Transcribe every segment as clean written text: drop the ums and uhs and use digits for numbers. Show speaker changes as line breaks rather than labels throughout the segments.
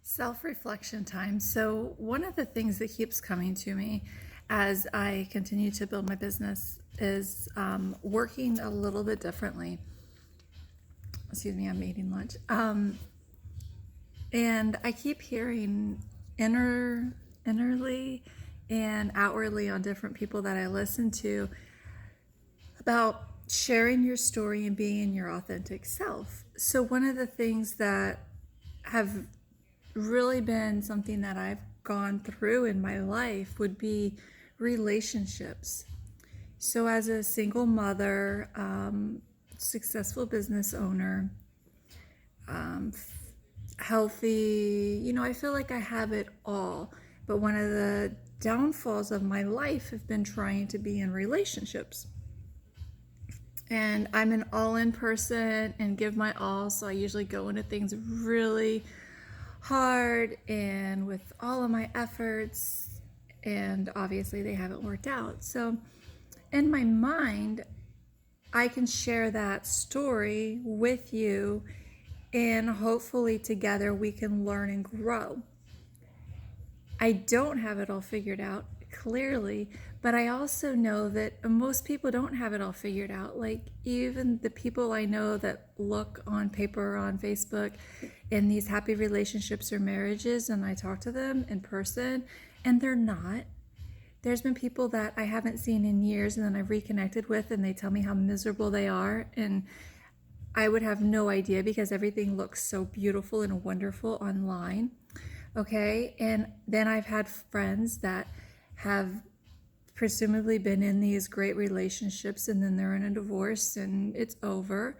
Self-reflection time. So, one of the things that keeps coming to me as I continue to build my business is working a little bit differently. Excuse me, I'm eating lunch. And I keep hearing innerly and outwardly on different people that I listen to about sharing your story and being your authentic self. So, one of the things that have really been something that I've gone through in my life would be relationships. So, as a single mother, successful business owner, healthy, I feel like I have it all. But one of the downfalls of my life have been trying to be in relationships. And I'm an all-in person and give my all, so I usually go into things really hard and with all of my efforts, and obviously they haven't worked out. So in my mind, I can share that story with you, and hopefully together we can learn and grow. I don't have it all figured out, clearly, but I also know that most people don't have it all figured out. Like, even the people I know that look on paper or on Facebook in these happy relationships or marriages, and I talk to them in person, and they're not. There's been people that I haven't seen in years and then I've reconnected with, and they tell me how miserable they are, and I would have no idea because everything looks so beautiful and wonderful online. Okay, and then I've had friends that have presumably been in these great relationships and then they're in a divorce and it's over.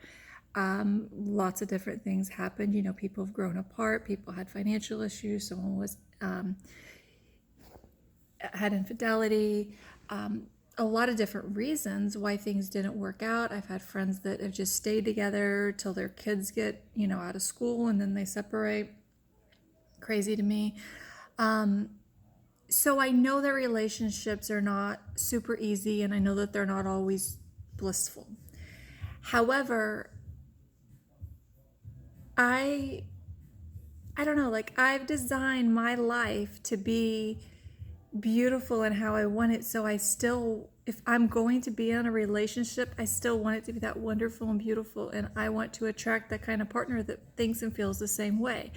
Lots of different things happened. People have grown apart, people had financial issues, someone was had infidelity, a lot of different reasons why things didn't work out. I've had friends that have just stayed together till their kids get, out of school and then they separate. Crazy to me. So I know that relationships are not super easy, and I know that they're not always blissful. However, I don't know, like, I've designed my life to be beautiful and how I want it. So I still, if I'm going to be in a relationship, I still want it to be that wonderful and beautiful, and I want to attract that kind of partner that thinks and feels the same way.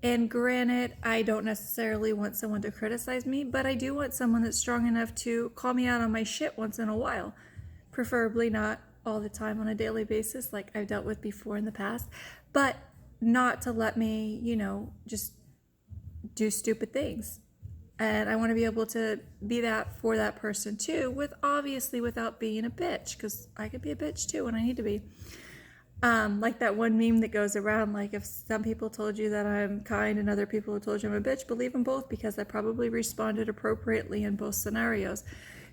And granted, I don't necessarily want someone to criticize me, but I do want someone that's strong enough to call me out on my shit once in a while. Preferably not all the time on a daily basis like I've dealt with before in the past, but not to let me, just do stupid things. And I want to be able to be that for that person too, obviously without being a bitch, because I could be a bitch too when I need to be. Like that one meme that goes around, like, if some people told you that I'm kind and other people told you I'm a bitch, believe them both, because I probably responded appropriately in both scenarios.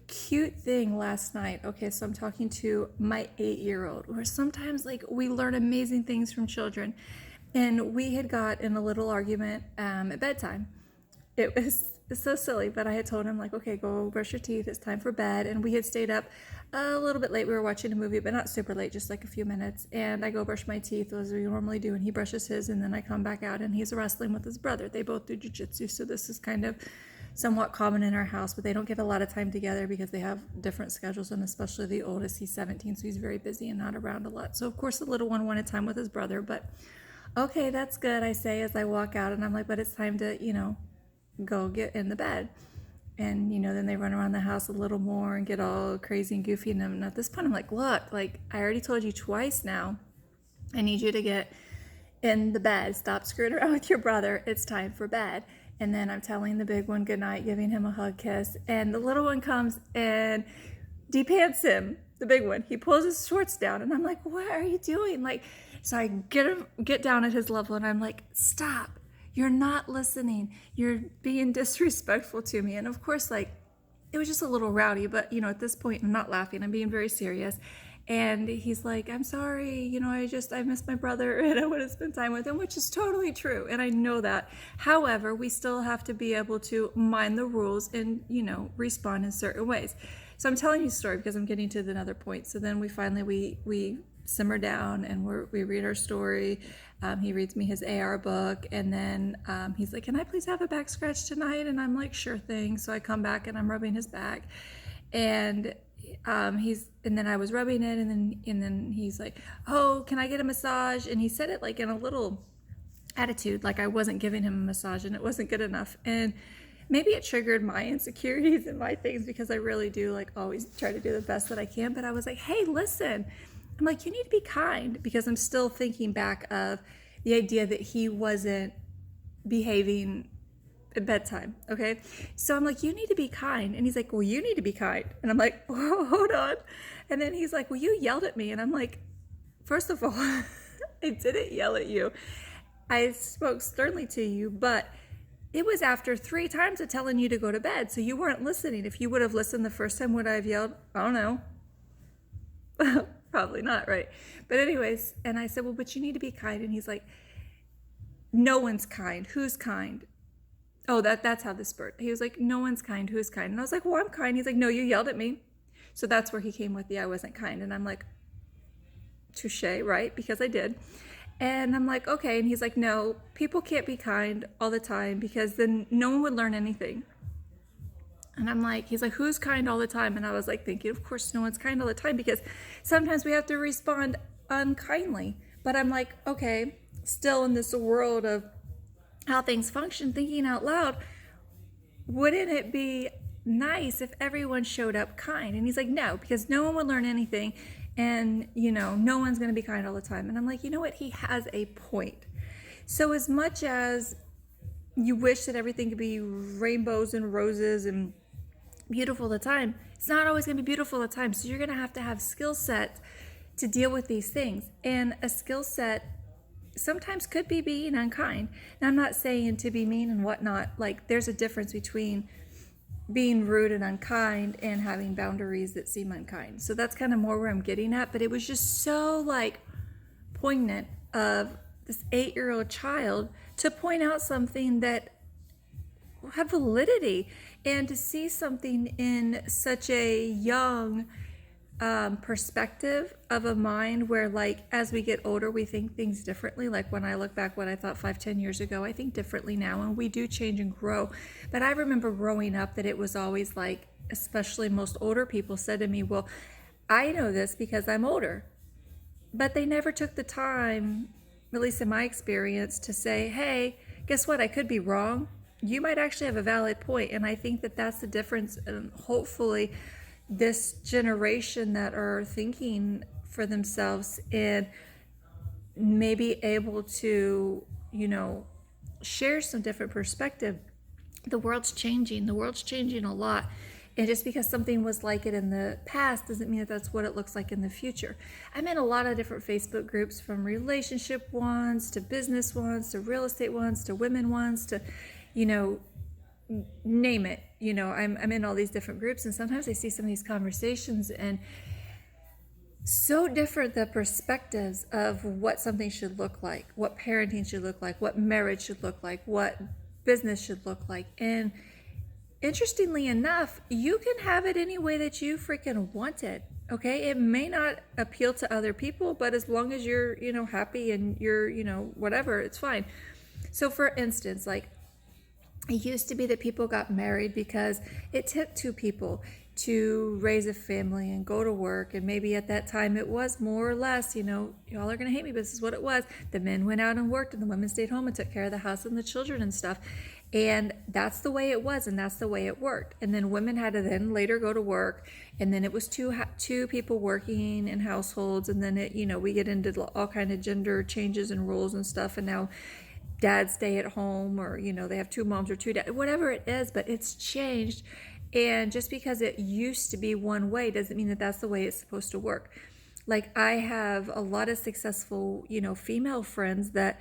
Cute thing last night. Okay, so I'm talking to my 8-year-old, where sometimes, like, we learn amazing things from children. And we had got in a little argument at bedtime. It was so silly, but I had told him, like, okay, go brush your teeth, it's time for bed. And we had stayed up a little bit late. We were watching a movie, but not super late, just like a few minutes. And I go brush my teeth as we normally do, and he brushes his, and then I come back out and he's wrestling with his brother. They both do jiu-jitsu, so this is kind of somewhat common in our house, but they don't get a lot of time together because they have different schedules, and especially the oldest, he's 17, so he's very busy and not around a lot. So of course the little one wanted time with his brother, but okay, that's good, I say as I walk out, and I'm like, but it's time to, go get in the bed. And, then they run around the house a little more and get all crazy and goofy. And at this point, I'm like, look, like, I already told you twice now, I need you to get in the bed. Stop screwing around with your brother. It's time for bed. And then I'm telling the big one goodnight, giving him a hug kiss. And the little one comes and de-pants him, the big one. He pulls his shorts down. And I'm like, what are you doing? Like, so I get down at his level, and I'm like, stop. You're not listening. You're being disrespectful to me. And of course, like, it was just a little rowdy, but, at this point, I'm not laughing. I'm being very serious. And he's like, I'm sorry, I miss my brother and I want to spend time with him, which is totally true. And I know that. However, we still have to be able to mind the rules and, respond in certain ways. So I'm telling you a story because I'm getting to another point. So then we finally, we simmer down and we read our story. He reads me his AR book, and then he's like, "Can I please have a back scratch tonight?" And I'm like, "Sure thing." So I come back and I'm rubbing his back, and and then I was rubbing it, and then he's like, "Oh, can I get a massage?" And he said it like in a little attitude, like I wasn't giving him a massage and it wasn't good enough. And maybe it triggered my insecurities and my things, because I really do like always try to do the best that I can. But I was like, "Hey, listen," I'm like, "You need to be kind," because I'm still thinking back of the idea that he wasn't behaving at bedtime. Okay. So I'm like, "You need to be kind." And he's like, "Well, you need to be kind." And I'm like, "Oh, hold on." And then he's like, "Well, you yelled at me." And I'm like, "First of all, I didn't yell at you. I spoke sternly to you, but it was after 3 times of telling you to go to bed. So you weren't listening. If you would have listened the first time, would I have yelled? I don't know." Probably not, right? But anyways, and I said, "Well, but you need to be kind." And he's like, "No one's kind. Who's kind?" Oh, that's how this spurred. He was like, "No one's kind. Who's kind?" And I was like, "Well, I'm kind." He's like, "No, you yelled at me." So that's where he came with the "I wasn't kind." And I'm like, touche, right? Because I did. And I'm like, "Okay." And he's like, "No, people can't be kind all the time, because then no one would learn anything." And I'm like, he's like, "Who's kind all the time?" And I was like thinking, of course no one's kind all the time, because sometimes we have to respond unkindly. But I'm like, okay, still in this world of how things function, thinking out loud, wouldn't it be nice if everyone showed up kind? And he's like, "No, because no one would learn anything, and no one's going to be kind all the time." And I'm like, you know what? He has a point. So as much as you wish that everything could be rainbows and roses and beautiful all the time, it's not always going to be beautiful all the time. So you're going to have skill sets to deal with these things. And a skill set sometimes could be being unkind. Now, I'm not saying to be mean and whatnot. Like, there's a difference between being rude and unkind and having boundaries that seem unkind. So that's kind of more where I'm getting at. But it was just so like poignant of this 8-year-old child to point out something that had validity, and to see something in such a young perspective of a mind where, like, as we get older, we think things differently. Like when I look back what I thought 5-10 years ago, I think differently now, and we do change and grow. But I remember growing up that it was always like, especially most older people said to me, "Well, I know this because I'm older." But they never took the time, at least in my experience, to say, "Hey, guess what? I could be wrong. You might actually have a valid point." And I think that that's the difference. And hopefully this generation that are thinking for themselves and maybe able to, share some different perspective. The world's changing a lot. And just because something was like it in the past doesn't mean that that's what it looks like in the future. I'm in a lot of different Facebook groups, from relationship ones to business ones to real estate ones to women ones to, name it. I'm in all these different groups, and sometimes I see some of these conversations, and so different the perspectives of what something should look like, what parenting should look like, what marriage should look like, what business should look like. And interestingly enough, you can have it any way that you freaking want it. Okay, it may not appeal to other people, but as long as you're, happy and you're, whatever, it's fine. So for instance, like, it used to be that people got married because it took 2 people to raise a family and go to work. And maybe at that time it was more or less, y'all are going to hate me, but this is what it was. The men went out and worked, and the women stayed home and took care of the house and the children and stuff. And that's the way it was, and that's the way it worked. And then women had to then later go to work, and then it was two people working in households. And then we get into all kind of gender changes and rules and stuff. And now dads stay at home, or they have 2 moms or 2 dads, whatever it is. But it's changed, and just because it used to be one way doesn't mean that that's the way it's supposed to work. Like, I have a lot of successful female friends that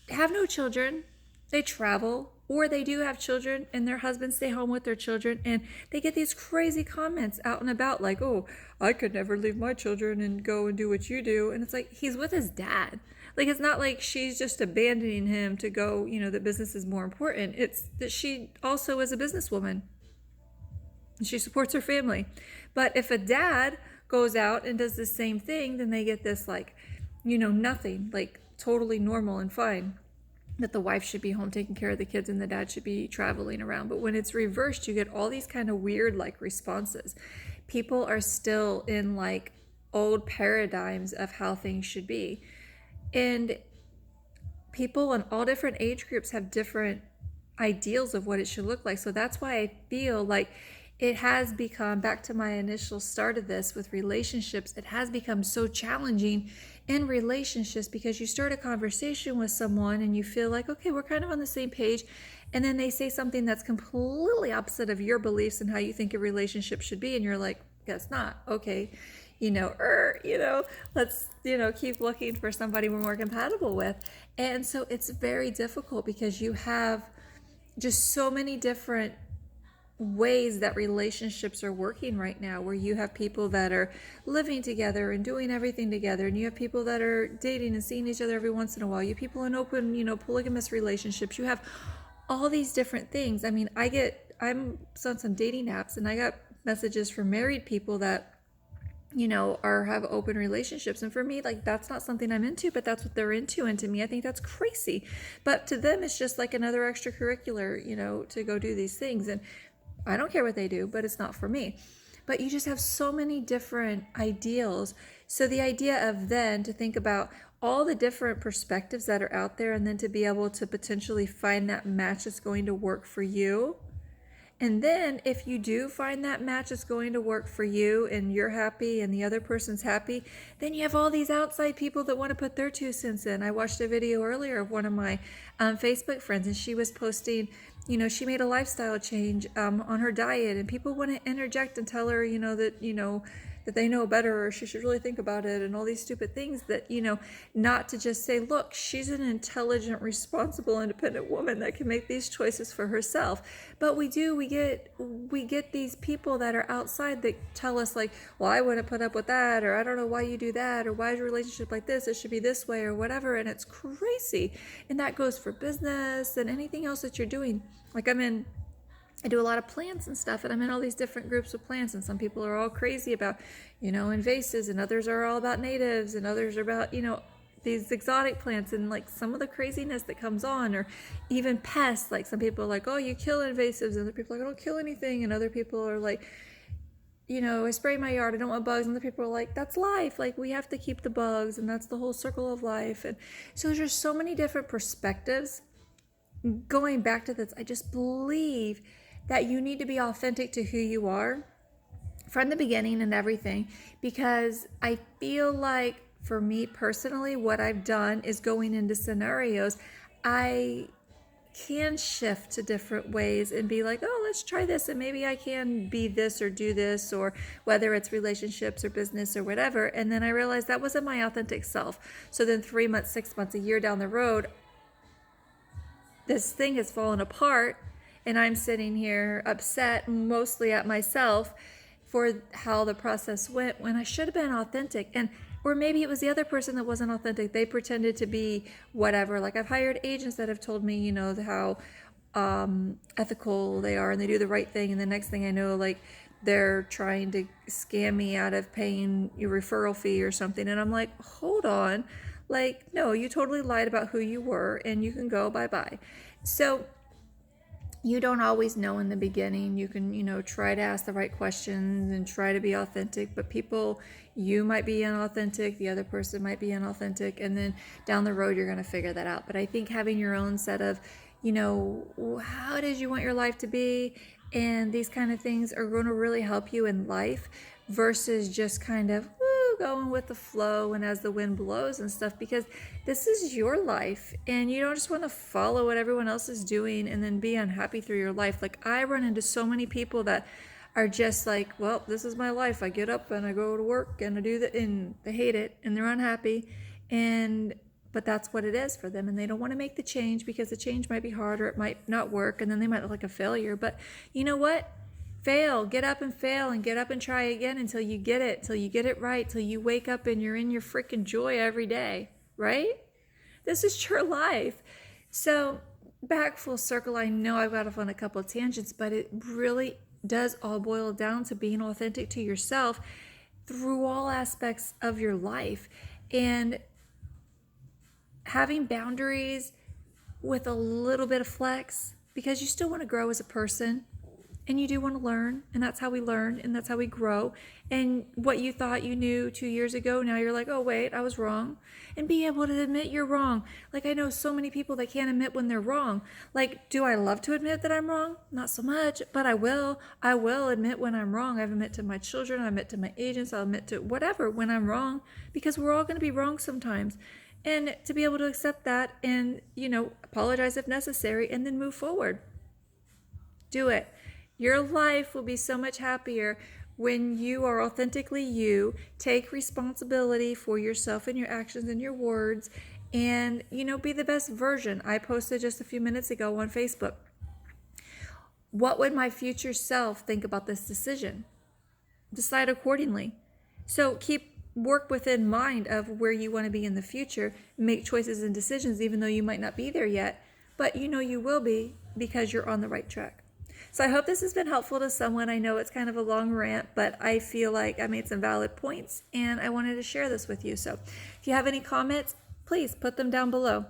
have no children. They travel, or they do have children and their husbands stay home with their children, and they get these crazy comments out and about like, "Oh, I could never leave my children and go and do what you do." And it's like, he's with his dad. Like, it's not like she's just abandoning him to go, that business is more important. It's that she also is a businesswoman. She supports her family. But if a dad goes out and does the same thing, then they get this like, nothing, like totally normal and fine, that the wife should be home taking care of the kids and the dad should be traveling around. But when it's reversed, you get all these kind of weird like responses. People are still in like old paradigms of how things should be. And people in all different age groups have different ideals of what it should look like. So that's why I feel like it has become, back to my initial start of this with relationships, it has become so challenging in relationships because you start a conversation with someone and you feel like, okay, we're kind of on the same page. And then they say something that's completely opposite of your beliefs and how you think a relationship should be. And you're like, guess not. Okay. Let's, keep looking for somebody we're more compatible with. And so it's very difficult because you have just so many different ways that relationships are working right now, where you have people that are living together and doing everything together, and you have people that are dating and seeing each other every once in a while. You have people in open, polygamous relationships. You have all these different things. I mean, I'm on some dating apps and I got messages from married people that have open relationships. And for me, like, that's not something I'm into, but that's what they're into. And to me, I think that's crazy. But to them, it's just like another extracurricular, to go do these things. And I don't care what they do, but it's not for me. But you just have so many different ideals. So the idea of then to think about all the different perspectives that are out there and then to be able to potentially find that match that's going to work for you. And then if you do find that match that's going to work for you and you're happy and the other person's happy, then you have all these outside people that want to put their 2 cents in. I watched a video earlier of one of my Facebook friends, and she was posting, she made a lifestyle change on her diet, and people want to interject and tell her, that they know better, or she should really think about it, and all these stupid things that, not to just say, look, she's an intelligent, responsible, independent woman that can make these choices for herself. But we get these people that are outside that tell us like, well, I wouldn't put up with that, or I don't know why you do that, or why is your relationship like this? It should be this way, or whatever. And it's crazy. And that goes for business and anything else that you're doing. Like I do a lot of plants and stuff, and I'm in all these different groups of plants, and some people are all crazy about, invasives, and others are all about natives, and others are about, these exotic plants, and like some of the craziness that comes on, or even pests. Like some people are like, oh, you kill invasives, and other people are like, I don't kill anything, and other people are like, I spray my yard, I don't want bugs, and other people are like, that's life, like we have to keep the bugs, and that's the whole circle of life. And so there's just so many different perspectives. Going back to this, I just believe that you need to be authentic to who you are from the beginning and everything, because I feel like for me personally, what I've done is going into scenarios, I can shift to different ways and be like, oh, let's try this, and maybe I can be this or do this, or whether it's relationships or business or whatever. And then I realized that wasn't my authentic self. So then 3 months, 6 months, a year down the road, this thing has fallen apart. And I'm sitting here upset mostly at myself for how the process went when I should have been authentic. Or maybe it was the other person that wasn't authentic. They pretended to be whatever. Like I've hired agents that have told me, how ethical they are and they do the right thing. And the next thing I know, like they're trying to scam me out of paying your referral fee or something. And I'm like, hold on. Like, no, you totally lied about who you were, and you can go bye-bye. So you don't always know in the beginning. You can, try to ask the right questions and try to be authentic, but you might be inauthentic, the other person might be inauthentic, and then down the road, you're going to figure that out. But I think having your own set of, how did you want your life to be? And these kind of things are going to really help you in life versus just kind of going with the flow and as the wind blows and stuff, because this is your life and you don't just want to follow what everyone else is doing and then be unhappy through your life. Like I run into so many people that are just like, well, this is my life. I get up and I go to work and I do that, and they hate it and they're unhappy, but that's what it is for them, and they don't want to make the change because the change might be hard or it might not work, and then they might look like a failure. But you know what? Get up and fail and get up and try again until you get it right, till you wake up and you're in your freaking joy every day, right? This is your life. So back full circle, I know I've got off on a couple of tangents, but it really does all boil down to being authentic to yourself through all aspects of your life. And having boundaries with a little bit of flex, because you still want to grow as a person and you do want to learn, and that's how we learn and that's how we grow. And what you thought you knew 2 years ago, now you're like, oh wait, I was wrong. And be able to admit you're wrong. Like, I know so many people that can't admit when they're wrong. Like, do I love to admit that I'm wrong? Not so much, but I will admit when I'm wrong. I've admit to my children, I admit to my agents, I'll admit to whatever when I'm wrong, because we're all going to be wrong sometimes. And to be able to accept that and, apologize if necessary and then move forward. Do it. Your life will be so much happier when you are authentically you, take responsibility for yourself and your actions and your words, and, be the best version. I posted just a few minutes ago on Facebook. What would my future self think about this decision? Decide accordingly. So work within mind of where you want to be in the future, make choices and decisions even though you might not be there yet, but you will be, because you're on the right track. So I hope this has been helpful to someone. I know it's kind of a long rant, but I feel like I made some valid points and I wanted to share this with you. So if you have any comments, please put them down below.